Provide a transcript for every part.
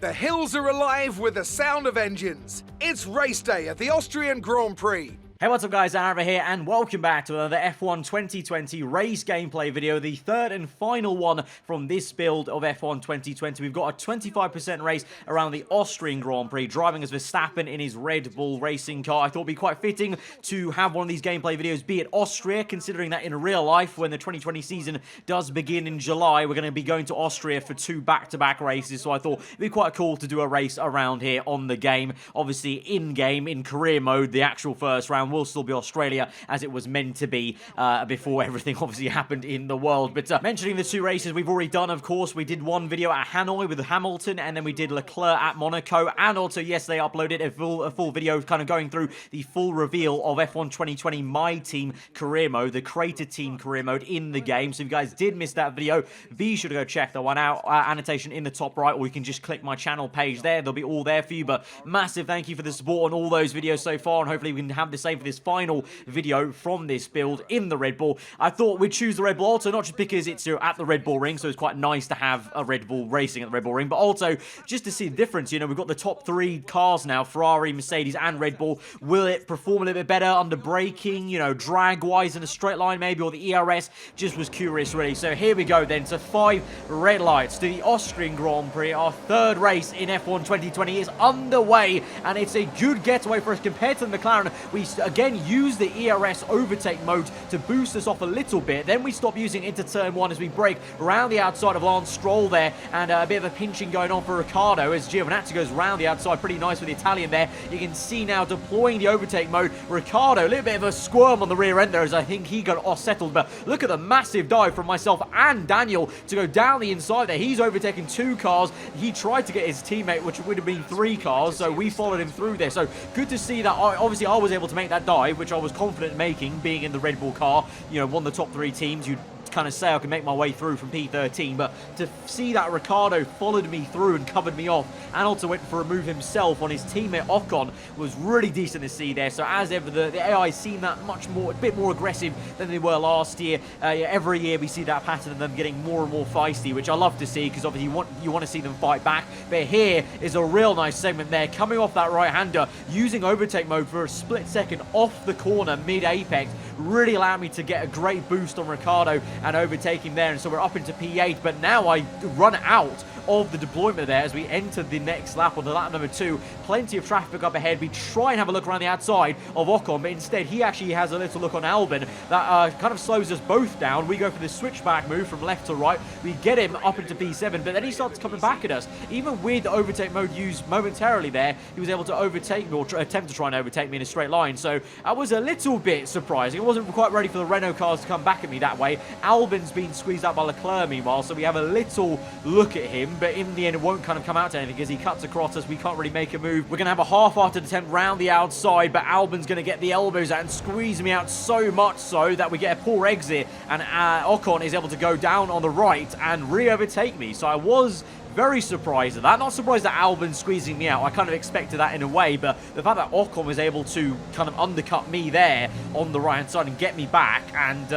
The hills are alive with the sound of engines. It's race day at the Austrian Grand Prix. Hey, what's up guys, aarava here, and welcome back to another F1 2020 race gameplay video, the third and final one from this build of F1 2020. We've got a 25% race around the Austrian Grand Prix, driving as Verstappen in his Red Bull racing car. I thought it'd be quite fitting to have one of these gameplay videos be at Austria, considering that in real life, when the 2020 season does begin in July, we're going to be going to Austria for two back-to-back races, so I thought it'd be quite cool to do a race around here on the game. Obviously, in-game, in career mode, the actual first round will still be Australia as it was meant to be before everything obviously happened in the world. But mentioning the two races we've already done, of course, we did one video at Hanoi with Hamilton, and then we did Leclerc at Monaco, and also yesterday uploaded a full video kind of going through the full reveal of F1 2020 My Team career mode, the Creator Team career mode in the game. So if you guys did miss that video, be sure to go check that one out. Annotation in the top right, or you can just click my channel page there. They'll be all there for you. But massive thank you for the support on all those videos so far, and hopefully we can have the same for this final video from this build in the Red Bull. I thought we'd choose the Red Bull also not just because it's at the Red Bull Ring, so it's quite nice to have a Red Bull racing at the Red Bull Ring, but also just to see the difference. You know, we've got the top three cars now, Ferrari, Mercedes, and Red Bull. Will it perform a little bit better under braking, you know, drag-wise in a straight line maybe, or the ERS? Just was curious, really. So here we go then. So 5 red lights to the Austrian Grand Prix. Our third race in F1 2020 is underway, and it's a good getaway for us compared to the McLaren. We again use the ERS overtake mode to boost us off a little bit. Then we stop using it into turn 1 as we brake around the outside of Lance Stroll there, and a bit of a pinching going on for Ricciardo as Giovinazzi goes around the outside. Pretty nice with the Italian there. You can see now deploying the overtake mode. Ricciardo, a little bit of a squirm on the rear end there as I think he got off settled, but look at the massive dive from myself and Daniel to go down the inside there. He's overtaken 2 cars. He tried to get his teammate, which would have been 3 cars, so we followed him through there. So good to see that. Obviously I was able to make that dive, which I was confident making, being in the Red Bull car, you know, one of the top 3 teams. You'd kind of say I can make my way through from P13, but to see that Ricciardo followed me through and covered me off, and also went for a move himself on his teammate Ocon, was really decent to see there. So as ever, the AI seem that a bit more aggressive than they were last year. Every year we see that pattern of them getting more and more feisty, which I love to see, because obviously you want to see them fight back. But here is a real nice segment there, coming off that right-hander, using overtake mode for a split second off the corner mid-apex, really allowed me to get a great boost on Ricciardo and overtake him there. And so we're up into P8, but now I run out of the deployment there as we enter the next lap on the lap number 2. Plenty of traffic up ahead. We try and have a look around the outside of Ocon, but instead he actually has a little look on Albon that kind of slows us both down. We go for the switchback move from left to right. We get him up into P7, but then he starts coming back at us. Even with overtake mode used momentarily there, he was able to overtake me, or attempt to try and overtake me in a straight line. So I was a little bit surprising. I wasn't quite ready for the Renault cars to come back at me that way. Albon's been squeezed out by Leclerc meanwhile, so we have a little look at him, but in the end it won't kind of come out to anything because he cuts across us. We can't really make a move. We're going to have a half-hearted attempt round the outside, but Albon's going to get the elbows out and squeeze me out so much so that we get a poor exit, and Ocon is able to go down on the right and re-overtake me. So I was very surprised at that. Not surprised that Albon's squeezing me out. I kind of expected that in a way, but the fact that Ocon was able to kind of undercut me there on the right-hand side and get me back, and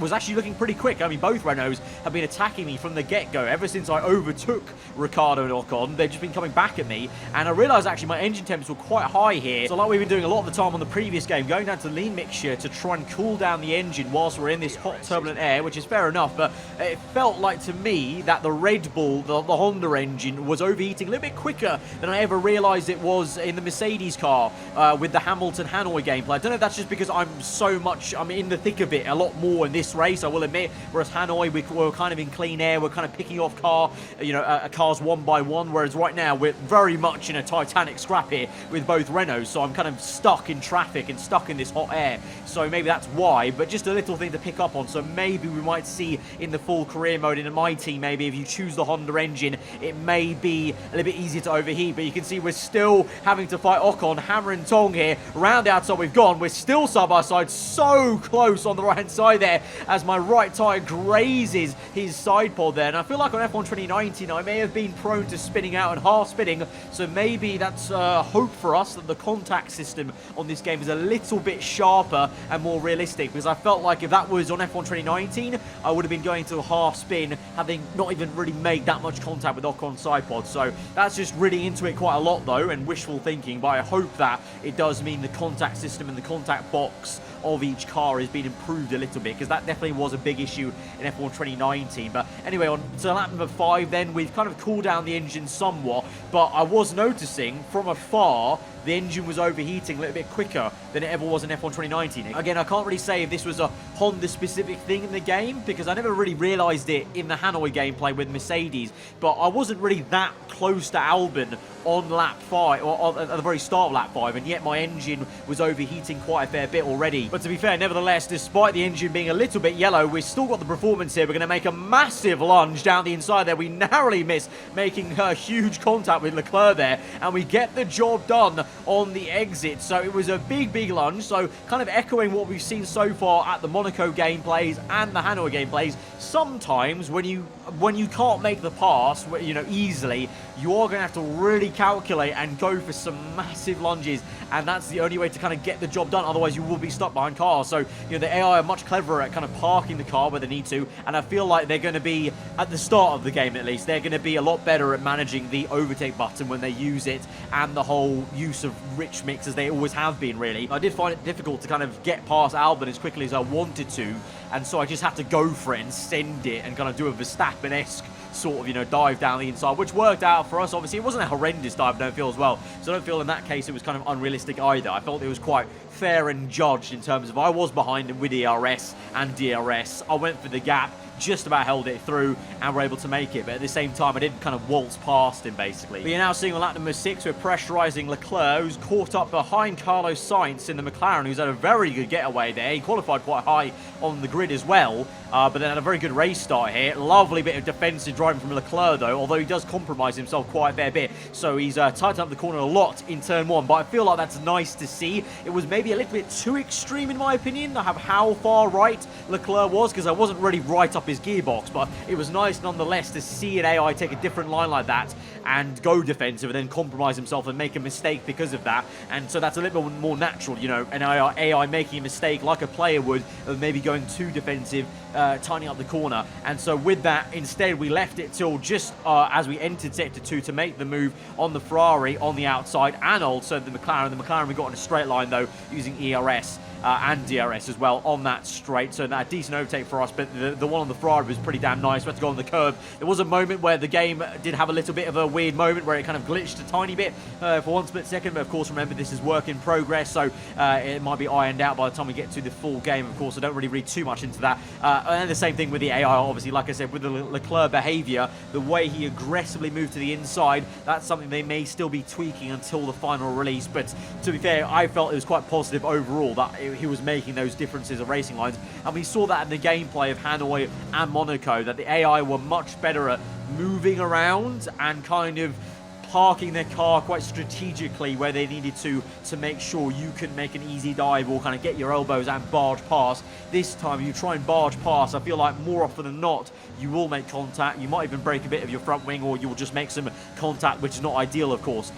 was actually looking pretty quick. I mean, both Renaults have been attacking me from the get-go. Ever since I overtook Ricciardo and Ocon, they've just been coming back at me, and I realised actually my engine temps were quite high here. So like we've been doing a lot of the time on the previous game, going down to lean mixture to try and cool down the engine whilst we're in this hot turbulent air, which is fair enough, but it felt like to me that the Red Bull, the Honda engine, was overheating a little bit quicker than I ever realized it was in the Mercedes car with the Hamilton Hanoi gameplay. I don't know if that's just because I'm in the thick of it a lot more in this race, I will admit, whereas Hanoi we're kind of in clean air, we're kind of picking off cars one by one, whereas right now we're very much in a Titanic scrap here with both Renaults, so I'm kind of stuck in traffic and stuck in this hot air. So maybe that's why, but just a little thing to pick up on. So maybe we might see in the full career mode in my team, maybe if you choose the Honda engine, it may be a little bit easier to overheat, but you can see we're still having to fight Ocon hammer and tong here. Round the outside we've gone. We're still side by side, so close on the right hand side there as my right tyre grazes his side pod there. And I feel like on F1 2019 I may have been prone to spinning out and half spinning, so maybe that's hope for us that the contact system on this game is a little bit sharper and more realistic, because I felt like if that was on F1 2019 I would have been going to a half spin, having not even really made that much contact contact with Ocon side pods. So that's just reading into it quite a lot though, and wishful thinking, but I hope that it does mean the contact system and the contact box of each car is being improved a little bit, because that definitely was a big issue in F1 2019. But anyway, on to lap number 5 then, we've kind of cooled down the engine somewhat, but I was noticing from afar the engine was overheating a little bit quicker than it ever was in F1 2019. Again, I can't really say if this was a Honda-specific thing in the game, because I never really realised it in the Hanoi gameplay with Mercedes, but I wasn't really that close to Albon on lap 5, or at the very start of lap 5, and yet my engine was overheating quite a fair bit already. But to be fair, nevertheless, despite the engine being a little bit yellow, we've still got the performance here. We're going to make a massive lunge down the inside there. We narrowly miss making a huge contact with Leclerc there, and we get the job done on the exit. So it was a big lunge, so kind of echoing what we've seen so far at the Monaco gameplays and the Hanoi gameplays. Sometimes when you can't make the pass, you know, easily, you are going to have to really calculate and go for some massive lunges, and that's the only way to kind of get the job done. Otherwise you will be stuck behind cars. So, you know, the AI are much cleverer at kind of parking the car where they need to, and I feel like they're going to be, at the start of the game at least, they're going to be a lot better at managing the overtake button when they use it, and the whole use of rich mix, as they always have been, really. I did find it difficult to kind of get past Albon as quickly as I wanted to, and so I just had to go for it and send it and kind of do a Verstappen-esque sort of, you know, dive down the inside, which worked out for us. Obviously, it wasn't a horrendous dive, I don't feel, as well. So I don't feel in that case it was kind of unrealistic either. I felt it was quite fair and judged in terms of I was behind him with ERS and DRS. I went for the gap, just about held it through, and were able to make it. But at the same time, I didn't kind of waltz past him, basically. But you're now seeing on lap number 6, we're pressurising Leclerc, who's caught up behind Carlos Sainz in the McLaren, who's had a very good getaway there. He qualified quite high on the grid as well, but then had a very good race start here. Lovely bit of defensive driving from Leclerc, though, although he does compromise himself quite a fair bit. So he's tightened up the corner a lot in turn 1, but I feel like that's nice to see. It was maybe a little bit too extreme, in my opinion, of how far right Leclerc was, because I wasn't really right up his gearbox, but it was nice nonetheless to see an AI take a different line like that and go defensive and then compromise himself and make a mistake because of that. And so that's a little bit more natural, you know, an AI making a mistake like a player would, of maybe going too defensive, tightening up the corner. And so with that, instead we left it till just as we entered sector 2 to make the move on the Ferrari on the outside, and also the McLaren. The McLaren we got in a straight line though, using ERS and DRS as well on that straight, so that decent overtake for us. But the one on the Ferrari was pretty damn nice. We had to go on the curve. There was a moment where the game did have a little bit of a weird moment where it kind of glitched a tiny bit for one split second, but of course remember this is work in progress, so it might be ironed out by the time we get to the full game. Of course I don't really read too much into that, and the same thing with the AI, obviously. Like I said, with the Leclerc behaviour, the way he aggressively moved to the inside, that's something they may still be tweaking until the final release. But to be fair, I felt it was quite positive overall that he was making those differences of racing lines, and we saw that in the gameplay of Hanoi and Monaco, that the AI were much better at moving around and kind of parking their car quite strategically where they needed to make sure you can make an easy dive or kind of get your elbows and barge past. This time you try and barge past, I feel like more often than not you will make contact. You might even break a bit of your front wing, or you'll just make some contact, which is not ideal, of course.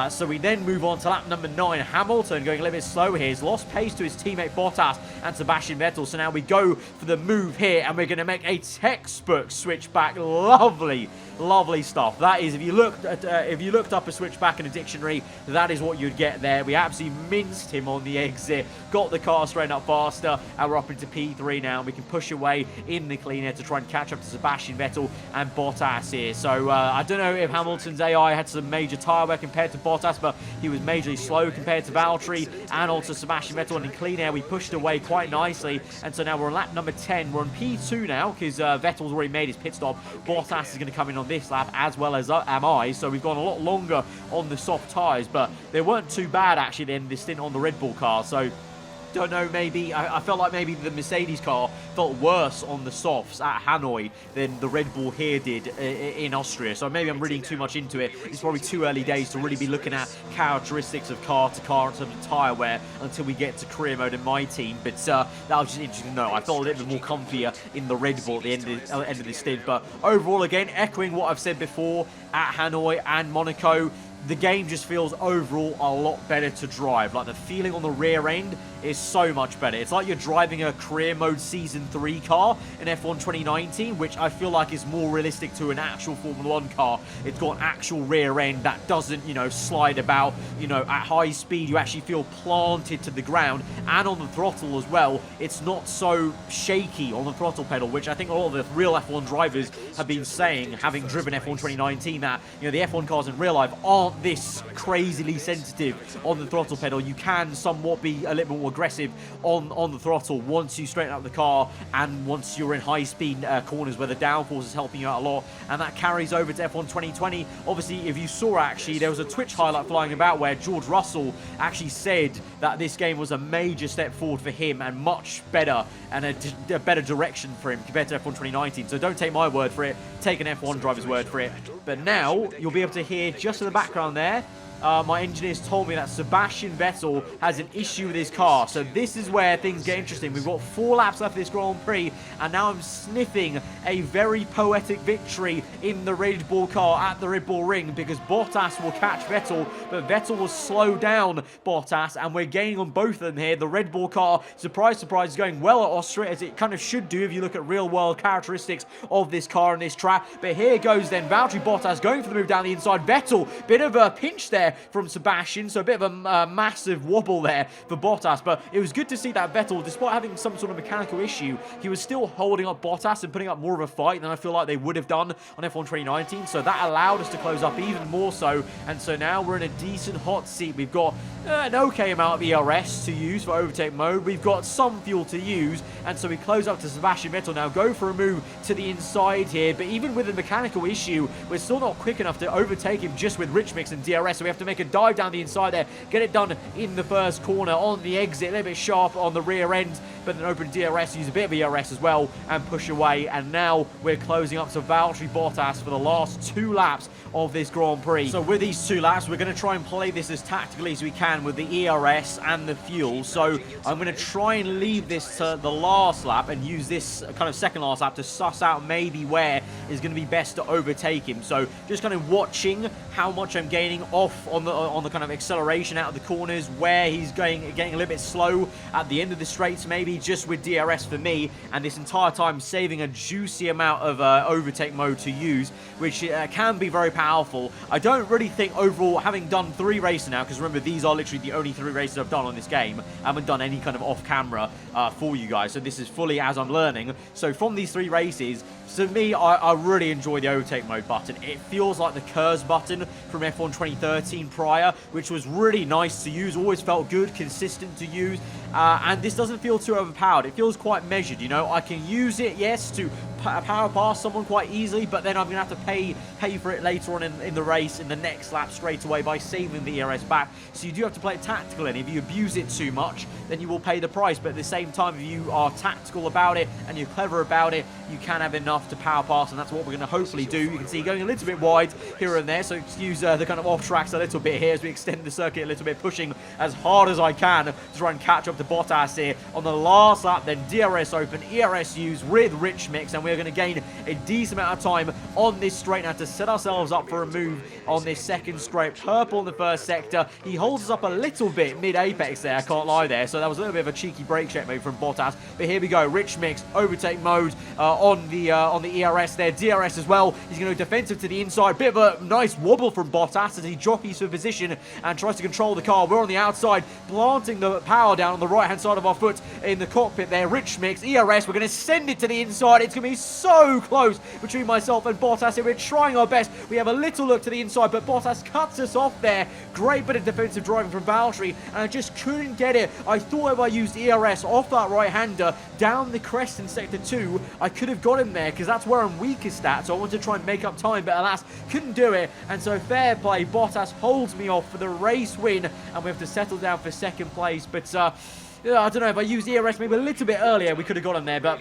So we then move on to lap number 9. Hamilton going a little bit slow here. He's lost pace to his teammate Bottas and Sebastian Vettel. So now we go for the move here, and we're going to make a textbook switchback. Lovely stuff. That is, if you looked up a switchback in a dictionary, that is what you'd get there. We absolutely minced him on the exit, got the car straight up faster, and we're up into P3 now. We can push away in the clean air to try and catch up to Sebastian Vettel and Bottas here. So I don't know if Hamilton's AI had some major tyre wear compared to Bottas, but he was majorly slow compared to Valtteri and also Sebastian Vettel. And in clean air we pushed away quite nicely, and so now we're on lap number 10. We're on P2 now because Vettel's already made his pit stop. Bottas is going to come in on this lap, as well as am I, so we've gone a lot longer on the soft tyres, but they weren't too bad actually at the end of this stint on the Red Bull car. So don't know, maybe I felt like maybe the Mercedes car felt worse on the softs at Hanoi than the Red Bull here did in Austria. So maybe I'm reading too much into it. It's probably too early days to really be looking at characteristics of car to car in terms of tyre wear until we get to career mode in my team. But that was just interesting to know. I felt a little bit more comfier in the Red Bull at the end of this stint. But overall, again, echoing what I've said before at Hanoi and Monaco, the game just feels overall a lot better to drive. Like, the feeling on the rear end is so much better. It's like you're driving a career mode Season 3 car in F1 2019, which I feel like is more realistic to an actual Formula 1 car. It's got an actual rear end that doesn't, you know, slide about, you know, at high speed. You actually feel planted to the ground, and on the throttle as well, it's not so shaky on the throttle pedal, which I think a lot of the real F1 drivers have been saying, having driven F1 2019, that, you know, the F1 cars in real life aren't this crazily sensitive on the throttle pedal. You can somewhat be a little more aggressive on the throttle once you straighten up the car, and once you're in high speed corners where the downforce is helping you out a lot, and that carries over to F1 2020. Obviously, if you saw, actually, there was a Twitch highlight flying about where George Russell actually said that this game was a major step forward for him and much better, and a better direction for him compared to F1 2019. So don't take my word for it, take an F1 driver's word for it. But now you'll be able to hear just in the background there, my engineers told me that Sebastian Vettel has an issue with his car. So this is where things get interesting. We've got 4 laps left of this Grand Prix, and now I'm sniffing a very poetic victory in the Red Bull car at the Red Bull ring, because Bottas will catch Vettel, but Vettel will slow down Bottas, and we're gaining on both of them here. The Red Bull car, surprise, surprise, is going well at Austria, as it kind of should do if you look at real-world characteristics of this car and this track. But here goes then Valtteri Bottas going for the move down the inside. Vettel, bit of a pinch there from Sebastian, so a bit of a massive wobble there for Bottas. But it was good to see that Vettel, despite having some sort of mechanical issue, he was still holding up Bottas and putting up more of a fight than I feel like they would have done on F1 2019. So that allowed us to close up even more so, and so now we're in a decent hot seat. We've got an okay amount of ERS to use for overtake mode. We've got some fuel to use, and so we close up to Sebastian Vettel now. Go for a move to the inside here, but even with a mechanical issue, we're still not quick enough to overtake him just with rich mix and DRS, so we have to make a dive down the inside there, get it done in the first corner on the exit, a little bit sharp on the rear end, but then open DRS, use a bit of ERS as well, and push away. And now we're closing up to Valtteri Bottas for the last 2 laps of this Grand Prix. So with these 2 laps, we're going to try and play this as tactically as we can with the ERS and the fuel. So I'm going to try and leave this to the last lap and use this kind of second last lap to suss out maybe where is going to be best to overtake him. So just kind of watching how much I'm gaining off on the kind of acceleration out of the corners, where he's getting a little bit slow at the end of the straights, maybe just with DRS for me, and this entire time saving a juicy amount of overtake mode to use, which can be very powerful. I don't really think overall, having done 3 races now, because remember, these are literally the only 3 races I've done on this game. I haven't done any kind of off-camera for you guys, so this is fully as I'm learning. So from these 3 races, to me, I really enjoy the overtake mode button. It feels like the KERS button from F1 2013 prior, which was really nice to use, always felt good, consistent to use, and this doesn't feel too overpowered. It feels quite measured, you know. I can use it, yes, to power past someone quite easily, but then I'm going to have to pay for it later on in the race, in the next lap straight away, by saving the ERS back. So you do have to play it tactical, and if you abuse it too much, then you will pay the price. But at the same time, if you are tactical about it and you're clever about it, you can have enough to power pass, and that's what we're going to hopefully do. You can see going a little bit wide here and there, so excuse the kind of off tracks a little bit here as we extend the circuit a little bit, pushing as hard as I can to try and catch up to Bottas here on the last lap. Then DRS open, ERS use with rich mix, and we're going to gain a decent amount of time on this straight now to set ourselves up for a move on this second straight. Purple in the first sector. He holds us up a little bit mid-apex there, I can't lie there, so that was a little bit of a cheeky brake check maybe from Bottas. But here we go, rich mix, overtake mode on the ERS there, DRS as well. He's going to go defensive to the inside. Bit of a nice wobble from Bottas as he jockeys for position and tries to control the car. We're on the outside, planting the power down on the right-hand side of our foot in the cockpit there. Rich mix, ERS, we're going to send it to the inside. It's going to be so close between myself and Bottas here. We're trying our best. We have a little look to the inside, but Bottas cuts us off there. Great bit of defensive driving from Valtteri, and I just couldn't get it. I thought if I used ERS off that right-hander down the crest in Sector 2, I could have got him there, because that's where I'm weakest at, so I wanted to try and make up time, but alas, couldn't do it. And so fair play, Bottas holds me off for the race win, and we have to settle down for second place. But I don't know, if I used ERS maybe a little bit earlier, we could have got him there, but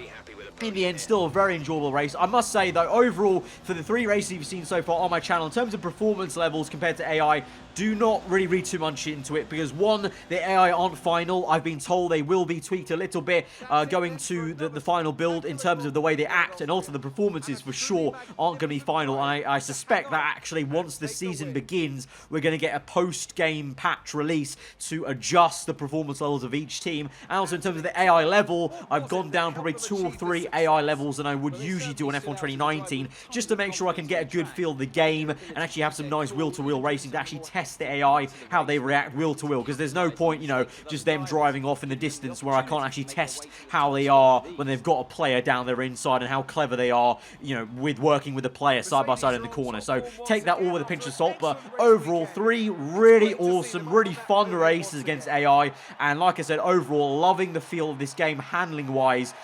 in the end, still a very enjoyable race. I must say, though, overall, for the 3 races you've seen so far on my channel, in terms of performance levels compared to AI, do not really read too much into it, because one, the AI aren't final. I've been told they will be tweaked a little bit going to the final build in terms of the way they act, and also the performances for sure aren't going to be final. I suspect that actually once the season begins, we're going to get a post-game patch release to adjust the performance levels of each team. And also in terms of the AI level, I've gone down probably 2 or 3 AI levels than I would usually do on F1 2019, just to make sure I can get a good feel of the game and actually have some nice wheel-to-wheel racing to actually test the AI, how they react wheel-to-wheel, because there's no point, you know, just them driving off in the distance where I can't actually test how they are when they've got a player down their inside and how clever they are, you know, with working with a player side by side in the corner. So take that all with a pinch of salt, but overall, 3 really awesome, really fun races against AI, and like I said, overall, loving the feel of this game handling-wise,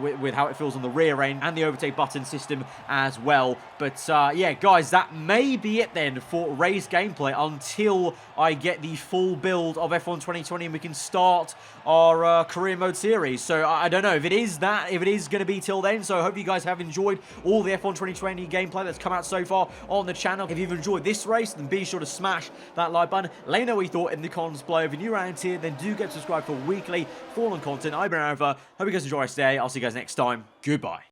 with how it feels on the rear end and the overtake button system as well. But yeah, guys, that may be it then for race gameplay until I get the full build of F1 2020 and we can start our career mode series. So I don't know if it is going to be till then. So I hope you guys have enjoyed all the F1 2020 gameplay that's come out so far on the channel. If you've enjoyed this race, then be sure to smash that like button. Let me know what you thought in the comments below. If you're new around here, then do get subscribed for weekly Fallen content. I've been aarava. Hope you guys enjoy our stay. I'll see you guys next time. Goodbye.